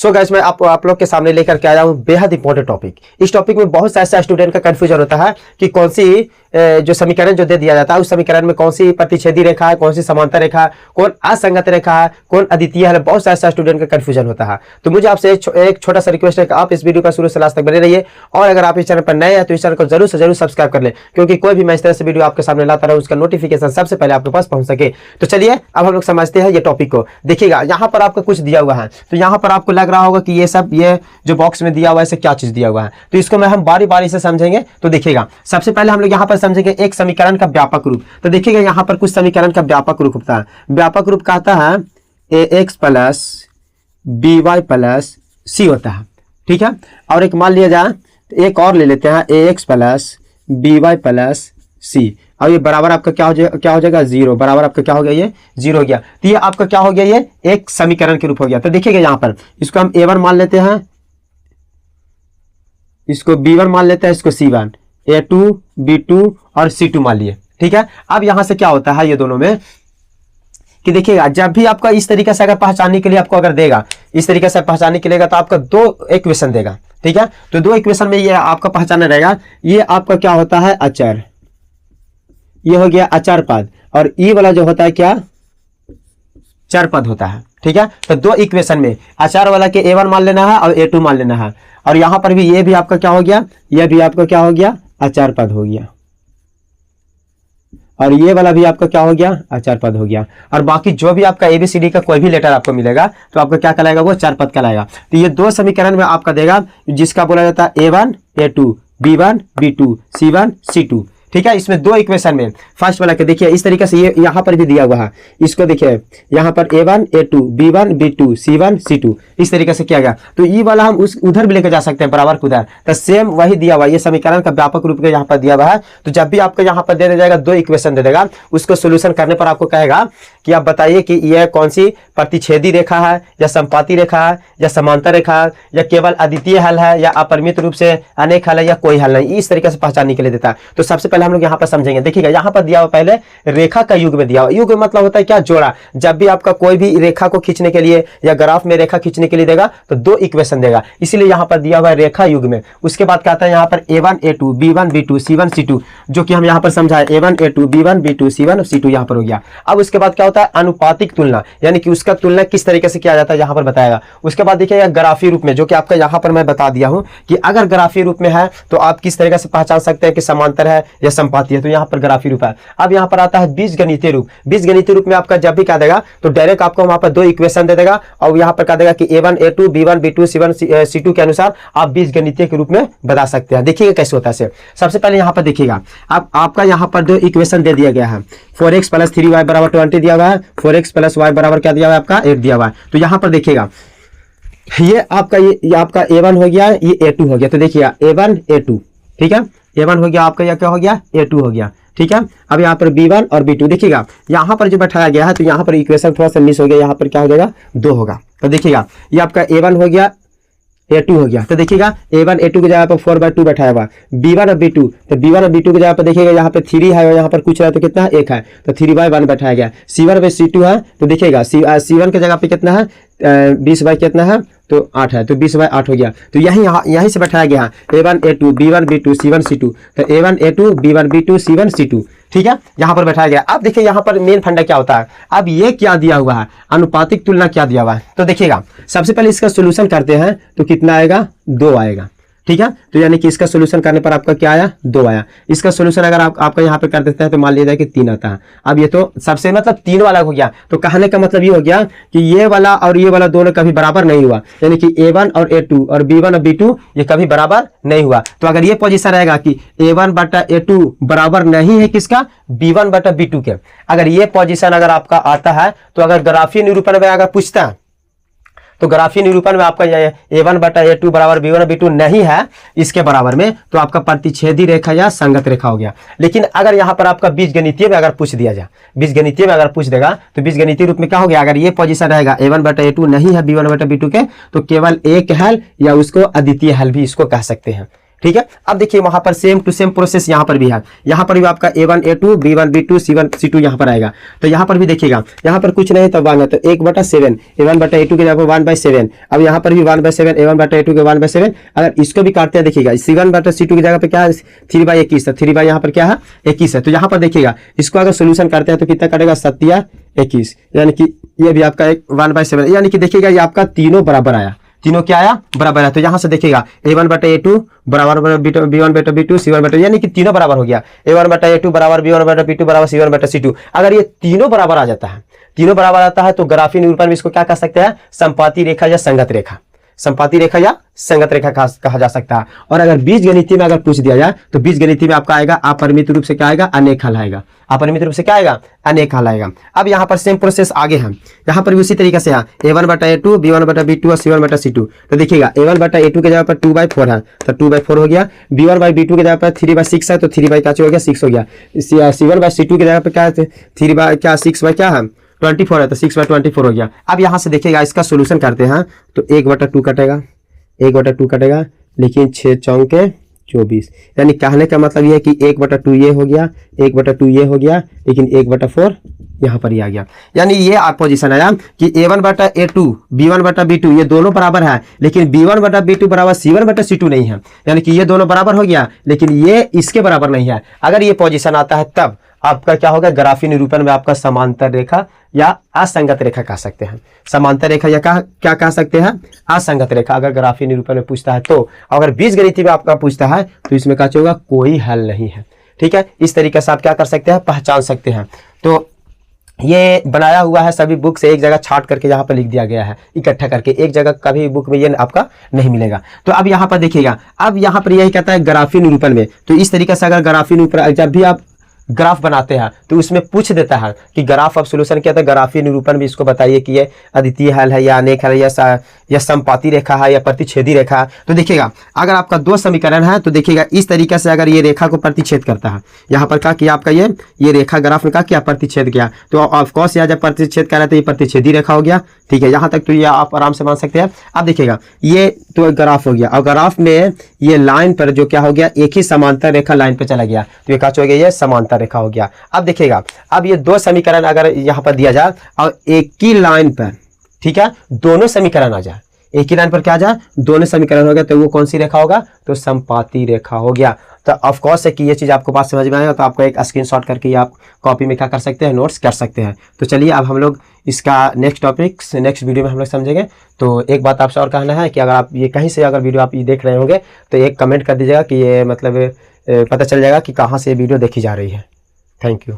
So guys मैं आप लोग के सामने लेकर के आया हूँ बेहद इंपॉर्टेंट टॉपिक। इस टॉपिक में बहुत सारे स्टूडेंट का कंफ्यूजन होता है कि कौन सी जो समीकरण जो दे दिया जाता है उस समीकरण में कौन सी प्रतिच्छेदी रेखा है, कौन सी समांतर रेखा है, कौन असंगत रेखा है, कौन अद्वितीय है। बहुत सारे स्टूडेंट का कंफ्यूजन होता है। तो मुझे आपसे एक छोटा सा रिक्वेस्ट है कि आप इस वीडियो का शुरू से लास्ट तक बने रहिए, और अगर आप इस चैनल पर नए हैं तो इस चैनल को जरूर से जरूर सब्सक्राइब कर ले, क्योंकि कोई भी मैं इस तरह से वीडियो आपके सामने लाता रहूं उसका नोटिफिकेशन सबसे पहले आपके पास पहुंच सके। तो चलिए अब हम लोग समझते हैं ये टॉपिक को। देखिएगा यहाँ पर आपका कुछ दिया हुआ है, तो यहाँ पर आपको लग रहा होगा कि ये जो बॉक्स में दिया हुआ है इसे क्या चीज दिया हुआ है, तो इसको मैं हम बारी बारी से समझेंगे। तो देखिएगा सबसे पहले हम लोग यहाँ पर समझेंगे एक समीकरण का व्यापक रूप। तो देखिएगा यहाँ पर कुछ समीकरण का व्यापक रूप होता है। व्यापक रूप कहता है ax plus by plus c होता है, ठीक है। और एक मान लिया जाए, एक और ले लेते हैं ax plus by plus c, और ये बराबर आपका क्या हो जाएगा जीरो, बराबर आपका क्या हो गया, ये जीरो हो गया। तो ये आपका क्या हो गया, ये एक समीकरण के रूप हो गया। तो देखिएगा यहाँ पर इसको हम a1 मान लेते हैं, इसको b1 मान लेते हैं, इसको c1, a2 b2 और c2 मान लिए, ठीक है। अब यहां से क्या होता है ये दोनों में कि देखिएगा जब भी आपका इस तरीके से अगर पहचानने के लिए आपको अगर देगा, इस तरीके से पहचानने के लिए तो आपका दो इक्वेशन देगा, ठीक है। तो दो इक्वेशन में ये आपका पहचानना रहेगा, ये आपका क्या होता है अचर, ये हो गया अचर पद, और ई वाला जो होता है क्या चर पद होता है, ठीक है। तो दो इक्वेशन में अचर वाला के a1 मान लेना है और a2 मान लेना है, और यहां पर भी ये भी आपका क्या हो गया, ये भी आपका क्या हो गया अचर पद हो गया, और ये वाला भी आपका क्या हो गया अचर पद हो गया। और बाकी जो भी आपका ABCD का कोई भी लेटर आपको मिलेगा तो आपका क्या कहलाएगा, वो चर पद कहलाएगा। तो ये दो समीकरण में आपका देगा जिसका बोला जाता है a1 a2 b1 b2 c1 c2, ठीक है। इसमें दो इक्वेशन में फर्स्ट वाला के देखिए इस तरीके से ये यहाँ पर भी दिया हुआ है, इसको देखिए यहाँ पर a1 a2 b1 b2 c1 c2 इस तरीके से किया गया। तो ये वाला हम उस उधर भी लेकर जा सकते हैं बराबर के उधर, तो सेम वही दिया हुआ, ये समीकरण का व्यापक रूप के यहाँ पर दिया हुआ है। तो जब भी आपको यहाँ पर दे दिया जाएगा, दो इक्वेशन दे देगा, उसको सोल्यूशन करने पर आपको कहेगा कि आप बताइए कि यह कौन सी प्रतिच्छेदी रेखा है, या संपाती रेखा है, या समांतर रेखा है, या केवल अद्वितीय हल है, या अपरिमित रूप से अनेक हल है, या कोई हल नहीं। इस तरीके से पहचानने के लिए देता है। तो सबसे पहले हम लोग यहाँ पर समझेंगे। देखिएगा यहाँ पर दिया हुआ पहले रेखा का युग में दिया हुआ, युग मतलब होता है क्या जोड़ा। जब भी आपका कोई भी रेखा को खींचने के लिए या ग्राफ में रेखा खींचने के लिए देगा तो दो इक्वेशन देगा, इसीलिए यहाँ पर दिया हुआ है रेखा युग में। उसके बाद क्या आता है यहाँ पर a1 a2 b1 b2 c1 c2, जो कि हम यहाँ पर समझा है a1 a2 b1 b2 c1 c2 यहाँ पर हो गया। अब उसके बाद क्या होता है अनुपातिक तुलना, यानी कि उसका तुलना किस तरीके से किया जाता है यहाँ पर बताएगा। उसके बाद देखिएगा ग्राफीय रूप में, जो कि आपका यहाँ पर मैं बता दिया हूँ कि अगर ग्राफीय रूप में है तो आप किस तरीके से पहचान सकते हैं कि समांतर है या संपाती है, तो यहाँ पर ग्राफीय रूप है। अब यहाँ पर आता है बीजगणितीय रूप। बीजगणितीय रूप में आपका जब भी क्या देगा तो डायरेक्ट आपको वहां पर दो इक्वेशन दे देगा, और यहाँ पर क्या देगा कि a1 a2 b1 b2 c1 c2 के अनुसार आप बीजगणितीय के रूप में बता सकते हैं। देखिएगा कैसे होता है। सबसे पहले यहाँ पर देखिएगा, अब आपका यहाँ पर दो इक्वेशन दे दिया गया है, 4x प्लस 3y बराबर 20 दिया हुआ है, 4x प्लस y बराबर क्या दिया हुआ है आपका 8 दिया हुआ है। तो यहाँ पर देखिएगा ये आपका a1 हो गया, ये a2 हो गया। तो देखिए a1 a2, ठीक है, a1 हो गया आपका, या क्या हो गया a2 हो गया, ठीक है। अब यहाँ पर b1 और b2 देखिएगा यहाँ पर जो बैठाया गया है, तो यहाँ पर इक्वेशन थोड़ा सा मिस हो गया, यहाँ पर क्या हो जाएगा 2 होगा। तो देखिएगा ये आपका a1 हो गया, a2 हो गया। तो देखिएगा a1 a2 की जगह पर 4/2 बैठाया हुआ, b1 और b2, तो b1 और b2 की जगह पर देखिएगा यहाँ पे 3 है और यहाँ पर कुछ है तो कितना है 1 है, तो 3/1 बैठाया गया। c1/c2 है, तो देखिएगा c1 की जगह पे कितना है 20/, कितना है तो 8 है, तो 20/8 हो गया। तो यहीं से बैठाया गया है a1 a2 b1 b2 c1 c2, तो a1 a2 b1 b2 c1 c2, ठीक है, यहाँ पर बैठाया गया। अब देखिए यहाँ पर मेन फंडा क्या होता है, अब ये क्या दिया हुआ है अनुपातिक तुलना क्या दिया हुआ है। तो देखिएगा सबसे पहले इसका सोल्यूशन करते हैं तो कितना आएगा 2 आएगा, ठीक है। तो यानी कि इसका सोल्यूशन करने पर आपका क्या आया 2 आया। इसका सोल्यूशन अगर आपका यहाँ पे कर देते हैं तो मान लिया जाए कि 3 आता है। अब ये तो सबसे मतलब 3 वाला हो गया, तो कहने का मतलब ये हो गया कि ये वाला और ये वाला दोनों कभी बराबर नहीं हुआ, यानी कि a1 और a2 और b1 और b2 ये कभी बराबर नहीं हुआ। तो अगर ये पोजीशन रहेगा कि a1/a2 बराबर नहीं है किसका b1/b2 के, अगर ये पोजीशन अगर आपका आता है तो अगर ग्राफीय निरूपण में अगर पूछता है तो ग्राफीय निरूपण में आपका a1/a2 बराबर b1/b2 नहीं है इसके बराबर में, तो आपका प्रतिच्छेदी रेखा या संगत रेखा हो गया। लेकिन अगर यहाँ पर आपका बीजगणितीय में अगर पूछ दिया जाए, बीजगणितीय में अगर पूछ देगा तो बीजगणितीय रूप में क्या हो गया, अगर ये पोजीशन रहेगा a1/a2 नहीं है b1/b2 के, तो केवल एक हल या उसको अद्वितीय हल भी इसको कह सकते हैं, ठीक है। अब देखिए वहां पर सेम टू सेम प्रोसेस यहाँ पर भी है। यहाँ पर भी आपका A1 A2 B1 B2 C1 C2 यहाँ पर आएगा। तो यहाँ पर भी देखिएगा, यहाँ पर कुछ नहीं तो 1 है, तो 1/7 A1 बटा A2 के जगह पर 1/7। अब यहाँ पर भी 1/7 A1 बटा A2 के 1/7। अगर इसको भी काटते हैं देखिएगा, C1 बटा C2 की जगह पर क्या है 3/21 है, 3 यहाँ पर क्या है 21 है। तो यहाँ पर देखिएगा इसको अगर सोल्यूशन करते हैं तो कितना कटेगा 7/21, यानी कि ये भी आपका एक 1/7, यानी कि देखिएगा ये आपका तीनों बराबर आया, तीनों क्या आया बराबर है। तो यहां से देखिएगा A1 बटा A2 बराबर B1 बटा B2 C1 बटा, यानी कि तीनों बराबर हो गया। A1 बटा A2 बराबर B1 बटा B2 बराबर C1 बटा C2। अगर ये तीनों बराबर आ जाता है, तीनों बराबर आता है तो ग्राफीय निरूपण में इसको क्या कह सकते हैं, समपाती रेखा या संगत रेखा, संपाती रेखा या संगत रेखा कहा जा सकता है। और अगर बीजगणितीय में अगर पूछ दिया जाए तो बीजगणितीय में आपका आएगा अपरिमित रूप से क्या आएगा, अनेक हल आएगा। अपरिमित रूप से क्या आएगा, अनेक हल आएगा। अब यहाँ पर सेम प्रोसेस आगे है, यहाँ पर भी उसी तरीके से है A1 बटा A2 B1 बटा B2 और C1 बटा C2। तो देखिएगा A1 बटा A2 के जगह पर 2/4 है तो 2/4 हो गया। B1 बाई B2 के जगह पर 3/6 है तो 3/क्या हो गया 6 हो गया। C1 बाई C2 की जगह पर क्या है 6 क्या है 24 है तो 6/24 हो गया। अब यहाँ से देखिएगा इसका सोल्यूशन करते हैं तो 1/2 कटेगा, 1/2 कटेगा, लेकिन 6 चौके 24, यानी कहने का मतलब ये है कि 1/2 ये हो गया, 1/2 ये हो गया, लेकिन 1/4 यहाँ पर ही आ गया। यानी ये पोजीशन आया कि A1 बटा A2 B1 बटा B2 ये दोनों बराबर है, लेकिन B1 बटा B2 बराबर C1 बटा C2 नहीं है, यानी कि ये दोनों बराबर हो गया लेकिन ये इसके बराबर नहीं है। अगर ये पोजीशन आता है तब आपका क्या होगा, ग्राफीय निरूपण में आपका समांतर रेखा या असंगत रेखा कह सकते हैं। समांतर रेखा या क्या कह सकते हैं, असंगत रेखा अगर ग्राफीय निरूपण में पूछता है तो। अगर बीजगणितीय में आपका पूछता है तो इसमें क्या होगा, कोई हल नहीं है। ठीक है, इस तरीके से आप क्या कर सकते हैं, पहचान सकते हैं। तो ये बनाया हुआ है सभी बुक से, एक जगह छाट करके यहाँ पर लिख दिया गया है, इकट्ठा करके एक जगह कभी बुक में ये आपका नहीं मिलेगा। तो अब यहाँ पर देखिएगा, अब यहाँ पर यही कहता है ग्राफीय निरूपण में, तो इस तरीके से अगर ग्राफीय निरूपण जब भी आप ग्राफ बनाते हैं तो उसमें पूछ देता है कि ग्राफ ऑफ सॉल्यूशन क्या था, ग्राफीय निरूपण में इसको बताइए कि ये अद्वितीय हल है या अनेक हल है या समपाती रेखा है या प्रतिच्छेदी रेखा है। तो देखिएगा अगर आपका दो समीकरण है तो देखिएगा इस तरीके से अगर ये रेखा को प्रतिच्छेद करता है, यहाँ पर क्या किया आपका ये रेखा ग्राफ में क्या किया, प्रतिच्छेद किया, तो ऑफकोर्स यहाँ जब प्रतिच्छेद कर रहा है तो ये प्रतिच्छेदी रेखा हो गया। ठीक है, यहाँ तक तो ये आप आराम से मान सकते हैं। अब देखिएगा ये तो ग्राफ हो गया और ग्राफ में ये लाइन पर जो क्या हो गया, एक ही समांतर रेखा लाइन पे चला गया तो ये क्या हो गया, ये समांतर रेखा हो गया। अब देखिएगा अब ये दो समीकरण अगर यहाँ पर दिया जाए और एक ही लाइन पर, ठीक है, दोनों समीकरण आ जाए, एक ही लाइन पर क्या आ जाए, दोनों समीकरण हो गया, तो वो कौन सी रेखा होगा, तो समपाती रेखा हो गया। तो ऑफ कोर्स है कि ये चीज आपको बात समझ में आएगा तो आपको एक स्क्रीनशॉट करके आप कॉपी में क्या कर सकते हैं, नोट्स कर सकते हैं। तो चलिए अब हम लोग इसका नेक्स्ट टॉपिक नेक्स्ट वीडियो में हम लोग समझेंगे। तो एक बात आपसे और कहना है कि अगर आप ये कहीं से अगर वीडियो आप ये देख रहे होंगे तो एक कमेंट कर दीजिएगा कि ये मतलब पता चल जाएगा कि कहाँ से ये वीडियो देखी जा रही है। Thank you.